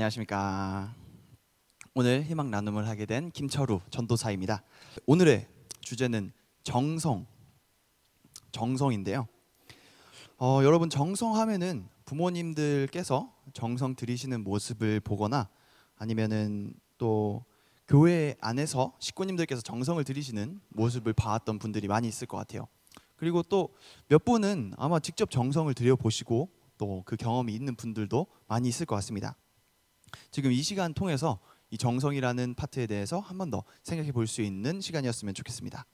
안녕하십니까. 오늘 희망 나눔을 하게 된 김철우 전도사입니다. 오늘의 주제는 정성인데요. 여러분, 정성하면은 부모님들께서 정성 들이시는 모습을 보거나 아니면은 또 교회 안에서 식구님들께서 정성을 들이시는 모습을 봐왔던 분들이 많이 있을 것 같아요. 그리고 또 몇 분은 아마 직접 정성을 들여보시고 또 그 경험이 있는 분들도 많이 있을 것 같습니다. 지금 이 시간 통해서 이 정성이라는 파트에 대해서 한 번 더 생각해 볼 수 있는 시간이었으면 좋겠습니다.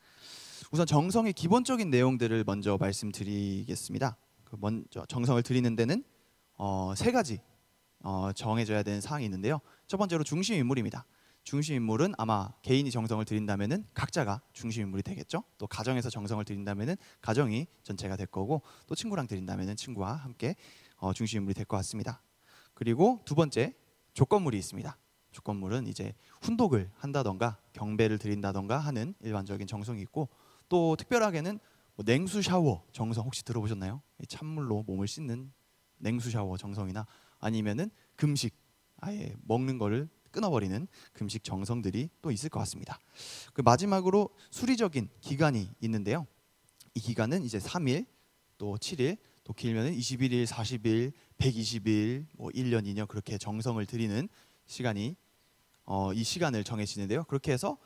우선 정성의 기본적인 내용들을 먼저 말씀드리겠습니다. 먼저 정성을 드리는 데는 세 가지 정해져야 되는 사항이 있는데요. 첫 번째로 중심 인물입니다. 중심 인물은 아마 개인이 정성을 드린다면은 각자가 중심 인물이 되겠죠. 또 가정에서 정성을 드린다면은 가정이 전체가 될 거고, 또 친구랑 드린다면은 친구와 함께 중심 인물이 될 것 같습니다. 그리고 두 번째, 조건물이 있습니다. 조건물은 이제 훈독을 한다던가 경배를 드린다던가 하는 일반적인 정성이 있고, 또 특별하게는 뭐 냉수 샤워 정성 혹시 들어보셨나요? 찬물로 몸을 씻는 냉수 샤워 정성이나 아니면은 금식, 아예 먹는 거를 끊어버리는 금식 정성들이 또 있을 것 같습니다. 그 마지막으로 수리적인 기간이 있는데요. 이 기간은 이제 3일, 또 7일, 또 길면은 21일, 40일, 120일, 뭐 1년, 2년 그렇게 정성을 드리는 시간이 이 시간을 정해지는데요. 그렇게 해서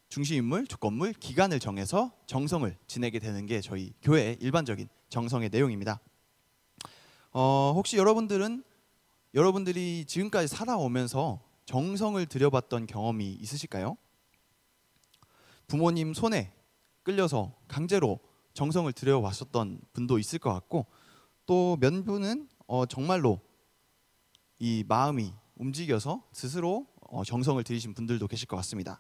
중심인물, 조건물, 기간을 정해서 정성을 지내게 되는 게 저희 교회의 일반적인 정성의 내용입니다. 혹시 여러분들이 지금까지 살아오면서 정성을 들여봤던 경험이 있으실까요? 부모님 손에 끌려서 강제로 정성을 들여왔었던 분도 있을 것 같고, 또 몇 분은 정말로 이 마음이 움직여서 스스로 정성을 들이신 분들도 계실 것 같습니다.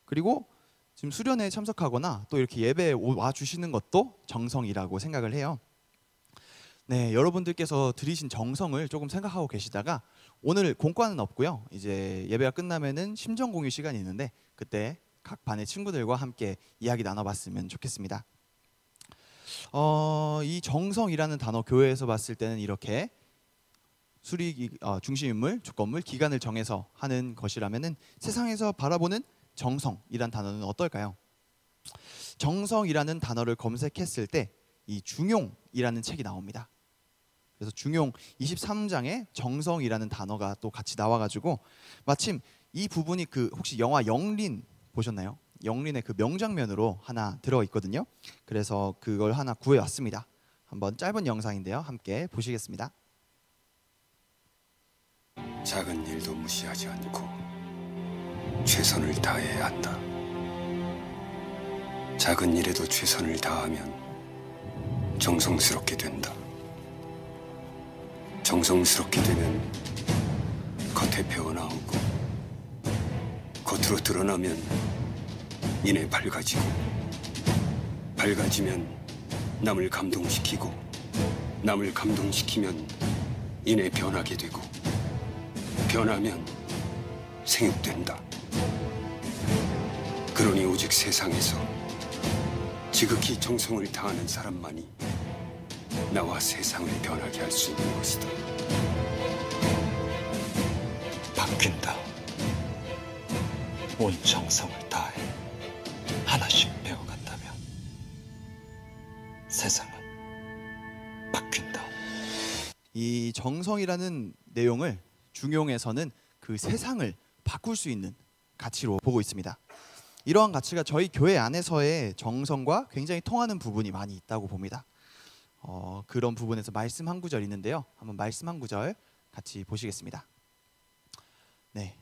그리고 지금 수련회에 참석하거나 또 이렇게 예배에 와 주시는 것도 정성이라고 생각을 해요. 네, 여러분들께서 들이신 정성을 조금 생각하고 계시다가, 오늘 공과는 없고요. 이제 예배가 끝나면은 심정 공유 시간이 있는데 그때 각 반의 친구들과 함께 이야기 나눠봤으면 좋겠습니다. 이 정성이라는 단어, 교회에서 봤을 때는 이렇게 중심인물, 조건물, 기간을 정해서 하는 것이라면은 세상에서 바라보는 정성이란 단어는 어떨까요? 정성이라는 단어를 검색했을 때 이 중용이라는 책이 나옵니다. 그래서 중용 23장에 정성이라는 단어가 또 같이 나와가지고, 마침 이 부분이 혹시 영화 영린 보셨나요? 영린의 그 명장면으로 하나 들어있거든요. 그래서 그걸 하나 구해왔습니다. 한번 짧은 영상인데요, 함께 보시겠습니다. 작은 일도 무시하지 않고 최선을 다해야 한다. 작은 일에도 최선을 다하면 정성스럽게 된다. 정성스럽게 되면 겉에 배어나오고, 겉으로 드러나면 이내 밝아지고, 밝아지면 남을 감동시키고, 남을 감동시키면 이내 변하게 되고, 변하면 생육된다. 그러니 오직 세상에서 지극히 정성을 다하는 사람만이 나와 세상을 변하게 할 수 있는 것이다. 바뀐다. 온 정성을 다해 하나씩 배워간다면 세상은 바뀐다. 이 정성이라는 내용을 중용에서는 그 세상을 바꿀 수 있는 가치로 보고 있습니다. 이러한 가치가 저희 교회 안에서의 정성과 굉장히 통하는 부분이 많이 있다고 봅니다. 그런 부분에서 말씀 한 구절 있는데요. 한번 말씀 한 구절 같이 보시겠습니다. 네.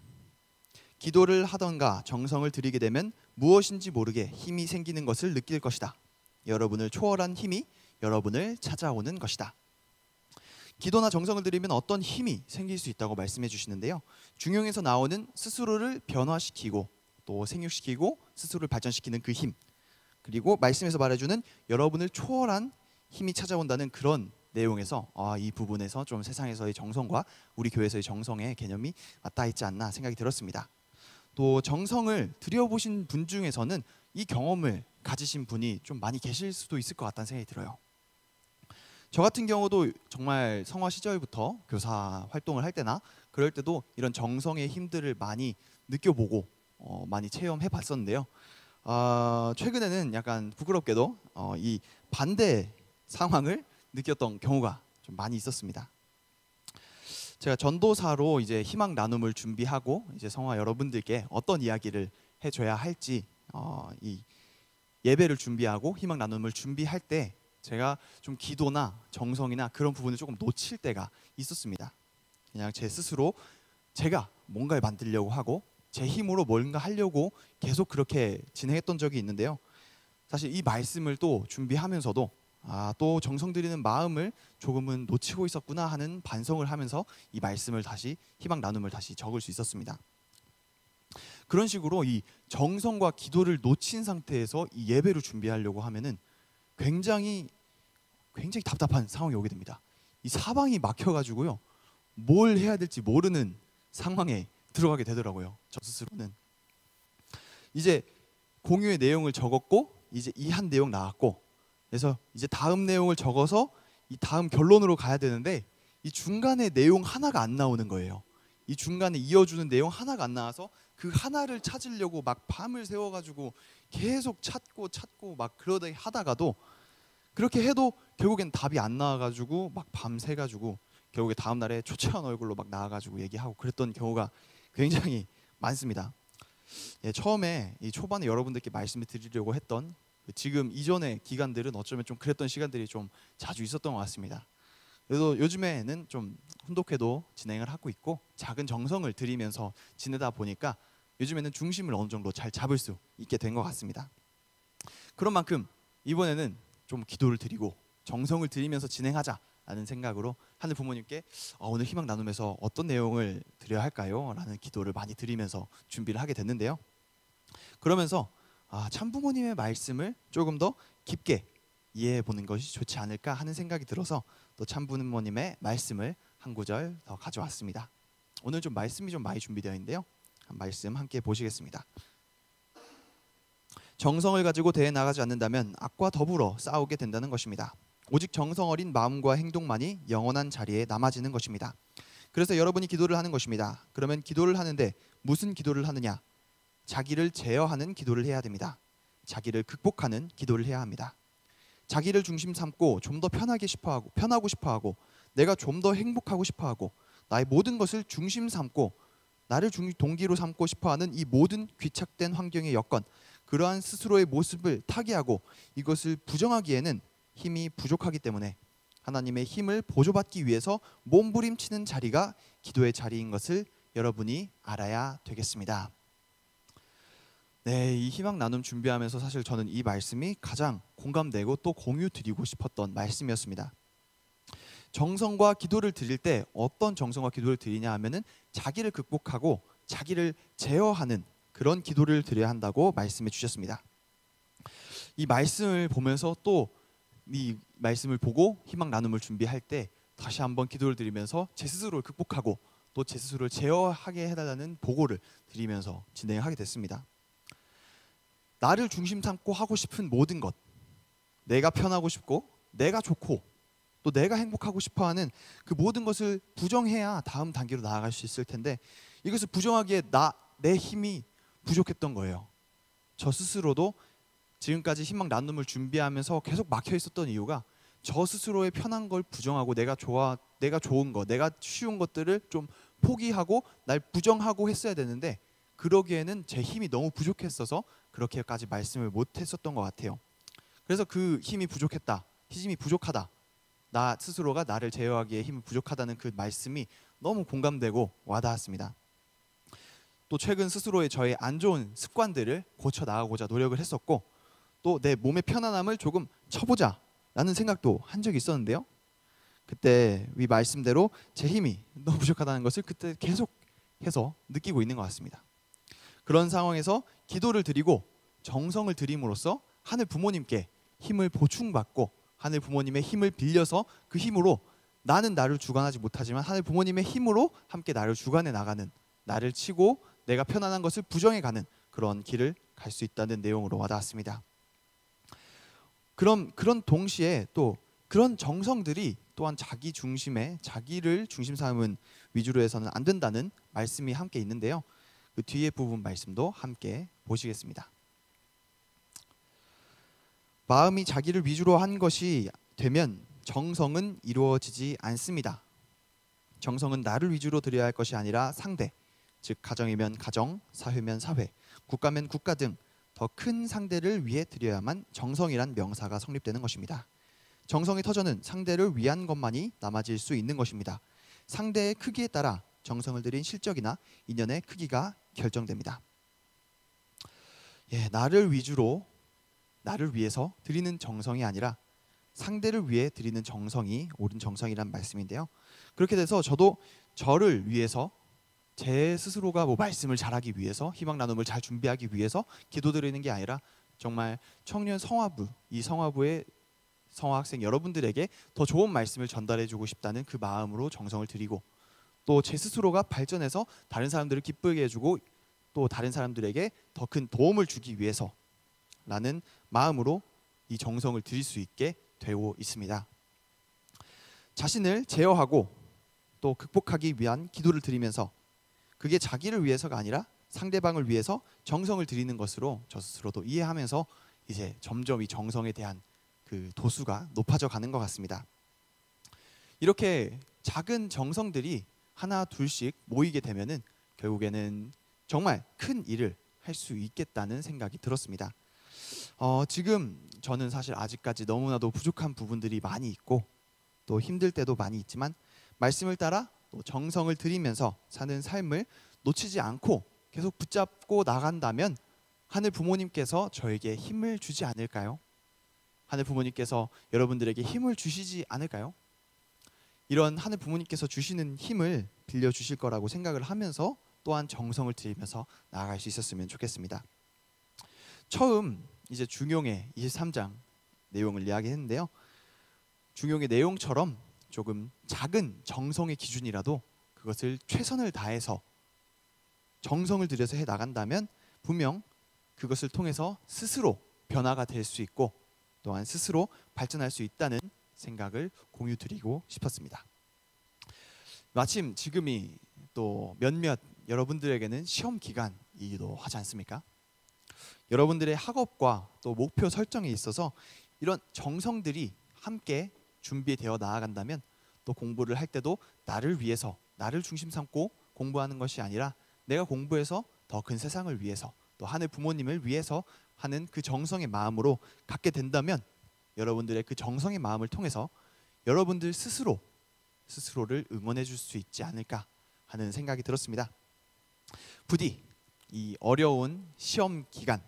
기도를 하던가 정성을 들이게 되면 무엇인지 모르게 힘이 생기는 것을 느낄 것이다. 여러분을 초월한 힘이 여러분을 찾아오는 것이다. 기도나 정성을 들이면 어떤 힘이 생길 수 있다고 말씀해 주시는데요. 중용에서 나오는 스스로를 변화시키고 또 생육시키고 스스로를 발전시키는 그 힘, 그리고 말씀에서 말해주는 여러분을 초월한 힘이 찾아온다는 그런 내용에서 이 부분에서 좀 세상에서의 정성과 우리 교회에서의 정성의 개념이 맞닿아 있지 않나 생각이 들었습니다. 또 정성을 들여보신 분 중에서는 이 경험을 가지신 분이 좀 많이 계실 수도 있을 것 같다는 생각이 들어요. 저 같은 경우도 정말 성화 시절부터 교사 활동을 할 때나 그럴 때도 이런 정성의 힘들을 많이 느껴보고 많이 체험해 봤었는데요. 최근에는 약간 부끄럽게도 이 반대 상황을 느꼈던 경우가 좀 많이 있었습니다. 제가 전도사로 이제 희망 나눔을 준비하고 이제 성화 여러분들께 어떤 이야기를 해줘야 할지 이 예배를 준비하고 희망 나눔을 준비할 때 제가 좀 기도나 정성이나 그런 부분을 조금 놓칠 때가 있었습니다. 그냥 제 스스로 제가 뭔가를 만들려고 하고 제 힘으로 뭔가 하려고 계속 그렇게 진행했던 적이 있는데요. 사실 이 말씀을 또 준비하면서도 또 정성 들이는 마음을 조금은 놓치고 있었구나 하는 반성을 하면서 이 말씀을 다시 희망 나눔을 다시 적을 수 있었습니다. 그런 식으로 이 정성과 기도를 놓친 상태에서 이 예배를 준비하려고 하면은 굉장히 답답한 상황이 오게 됩니다. 이 사방이 막혀가지고요, 뭘 해야 될지 모르는 상황에 들어가게 되더라고요. 저 스스로는 이제 공유의 내용을 적었고 이제 이 한 내용 나왔고, 그래서 이제 다음 내용을 적어서 이 다음 결론으로 가야 되는데 이 중간에 내용 하나가 안 나오는 거예요. 이 중간에 이어주는 내용 하나가 안 나와서 그 하나를 찾으려고 막 밤을 새워가지고 계속 찾고 막 그러다 하다가도 그렇게 해도 결국엔 답이 안 나와가지고 막 밤새가지고 결국에 다음 날에 초췌한 얼굴로 막 나와가지고 얘기하고 그랬던 경우가 굉장히 많습니다. 처음에 이 초반에 여러분들께 말씀을 드리려고 했던 지금 이전의 기간들은 어쩌면 좀 그랬던 시간들이 좀 자주 있었던 것 같습니다. 그래도 요즘에는 좀 혼독회도 진행을 하고 있고 작은 정성을 들이면서 지내다 보니까 요즘에는 중심을 어느 정도 잘 잡을 수 있게 된 것 같습니다. 그런 만큼 이번에는 좀 기도를 드리고 정성을 들이면서 진행하자라는 생각으로 하늘 부모님께 오늘 희망 나눔에서 어떤 내용을 드려야 할까요? 라는 기도를 많이 드리면서 준비를 하게 됐는데요. 그러면서 참부모님의 말씀을 조금 더 깊게 이해해 보는 것이 좋지 않을까 하는 생각이 들어서 또 참부모님의 말씀을 한 구절 더 가져왔습니다. 오늘 좀 말씀이 좀 많이 준비되어 있는데요. 말씀 함께 보시겠습니다. 정성을 가지고 대해 나가지 않는다면 악과 더불어 싸우게 된다는 것입니다. 오직 정성 어린 마음과 행동만이 영원한 자리에 남아지는 것입니다. 그래서 여러분이 기도를 하는 것입니다. 그러면 기도를 하는데 무슨 기도를 하느냐? 자기를 제어하는 기도를 해야 됩니다. 자기를 극복하는 기도를 해야 합니다. 자기를 중심 삼고 좀 더 편하고 싶어하고 내가 좀 더 행복하고 싶어하고 나의 모든 것을 중심 삼고 나를 동기로 삼고 싶어하는 이 모든 귀착된 환경의 여건, 그러한 스스로의 모습을 타개하고 이것을 부정하기에는 힘이 부족하기 때문에 하나님의 힘을 보조받기 위해서 몸부림치는 자리가 기도의 자리인 것을 여러분이 알아야 되겠습니다. 네, 이 희망 나눔 준비하면서 사실 저는 이 말씀이 가장 공감되고 또 공유 드리고 싶었던 말씀이었습니다. 정성과 기도를 드릴 때 어떤 정성과 기도를 드리냐 하면은 자기를 극복하고 자기를 제어하는 그런 기도를 드려야 한다고 말씀해 주셨습니다. 이 말씀을 보면서 또 이 말씀을 보고 희망 나눔을 준비할 때 다시 한번 기도를 드리면서 제 스스로를 극복하고 또 제 스스로를 제어하게 해달라는 보고를 드리면서 진행하게 됐습니다. 나를 중심 삼고 하고 싶은 모든 것, 내가 편하고 싶고 내가 좋고 또 내가 행복하고 싶어하는 그 모든 것을 부정해야 다음 단계로 나아갈 수 있을 텐데 이것을 부정하기에 내 힘이 부족했던 거예요. 저 스스로도 지금까지 희망 나눔을 준비하면서 계속 막혀 있었던 이유가 저 스스로의 편한 걸 부정하고 내가 좋은 거, 내가 쉬운 것들을 좀 포기하고 날 부정하고 했어야 되는데 그러기에는 제 힘이 너무 부족했어서 그렇게까지 말씀을 못했었던 것 같아요. 그래서 그 힘이 부족했다, 힘이 부족하다, 나 스스로가 나를 제어하기에 힘이 부족하다는 그 말씀이 너무 공감되고 와닿았습니다. 또 최근 스스로의 저의 안 좋은 습관들을 고쳐 나가고자 노력을 했었고 또 내 몸의 편안함을 조금 쳐보자 라는 생각도 한 적이 있었는데요. 그때 위 말씀대로 제 힘이 너무 부족하다는 것을 그때 계속해서 느끼고 있는 것 같습니다. 그런 상황에서 기도를 드리고 정성을 드림으로써 하늘 부모님께 힘을 보충받고 하늘 부모님의 힘을 빌려서 그 힘으로 나는 나를 주관하지 못하지만 하늘 부모님의 힘으로 함께 나를 주관해 나가는, 나를 치고 내가 편안한 것을 부정해 가는 그런 길을 갈 수 있다는 내용으로 와닿았습니다. 그런 동시에 또 그런 정성들이 또한 자기 중심의 자기를 중심 삼은 위주로 해서는 안 된다는 말씀이 함께 있는데요. 그 뒤에 부분 말씀도 함께 보시겠습니다. 마음이 자기를 위주로 한 것이 되면 정성은 이루어지지 않습니다. 정성은 나를 위주로 드려야 할 것이 아니라 상대, 즉 가정이면 가정, 사회면 사회, 국가면 국가 등 더 큰 상대를 위해 드려야만 정성이란 명사가 성립되는 것입니다. 정성의 터전은 상대를 위한 것만이 남아질 수 있는 것입니다. 상대의 크기에 따라 정성을 들인 실적이나 인연의 크기가 결정됩니다. 나를 위주로, 나를 위해서 드리는 정성이 아니라 상대를 위해 드리는 정성이 옳은 정성이란 말씀인데요. 그렇게 돼서 저도 저를 위해서, 제 스스로가 말씀을 잘하기 위해서, 희망 나눔을 잘 준비하기 위해서 기도드리는 게 아니라 정말 청년 성화부, 이 성화부의 성화학생 여러분들에게 더 좋은 말씀을 전달해주고 싶다는 그 마음으로 정성을 드리고, 또 제 스스로가 발전해서 다른 사람들을 기쁘게 해주고 또 다른 사람들에게 더 큰 도움을 주기 위해서라는 마음으로 이 정성을 드릴 수 있게 되고 있습니다. 자신을 제어하고 또 극복하기 위한 기도를 드리면서 그게 자기를 위해서가 아니라 상대방을 위해서 정성을 드리는 것으로 저 스스로도 이해하면서 이제 점점 이 정성에 대한 그 도수가 높아져 가는 것 같습니다. 이렇게 작은 정성들이 하나 둘씩 모이게 되면은 결국에는 정말 큰 일을 할 수 있겠다는 생각이 들었습니다. 지금 저는 사실 아직까지 너무나도 부족한 부분들이 많이 있고 또 힘들 때도 많이 있지만 말씀을 따라 또 정성을 들이면서 사는 삶을 놓치지 않고 계속 붙잡고 나간다면 하늘 부모님께서 저에게 힘을 주지 않을까요? 하늘 부모님께서 여러분들에게 힘을 주시지 않을까요? 이런 하늘 부모님께서 주시는 힘을 빌려주실 거라고 생각을 하면서 또한 정성을 들이면서 나아갈 수 있었으면 좋겠습니다. 처음 이제 중용의 23장 내용을 이야기했는데요. 중용의 내용처럼 조금 작은 정성의 기준이라도 그것을 최선을 다해서 정성을 들여서 해 나간다면 분명 그것을 통해서 스스로 변화가 될 수 있고 또한 스스로 발전할 수 있다는 생각을 공유드리고 싶었습니다. 마침 지금이 또 몇몇 여러분들에게는 시험 기간이기도 하지 않습니까? 여러분들의 학업과 또 목표 설정에 있어서 이런 정성들이 함께 준비되어 나아간다면 또 공부를 할 때도 나를 위해서, 나를 중심 삼고 공부하는 것이 아니라 내가 공부해서 더 큰 세상을 위해서 또 하늘 부모님을 위해서 하는 그 정성의 마음으로 갖게 된다면 여러분들의 그 정성의 마음을 통해서 여러분들 스스로를 응원해 줄 수 있지 않을까 하는 생각이 들었습니다. 부디 이 어려운 시험 기간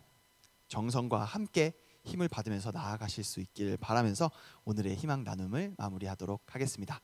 정성과 함께 힘을 받으면서 나아가실 수 있기를 바라면서 오늘의 희망 나눔을 마무리하도록 하겠습니다.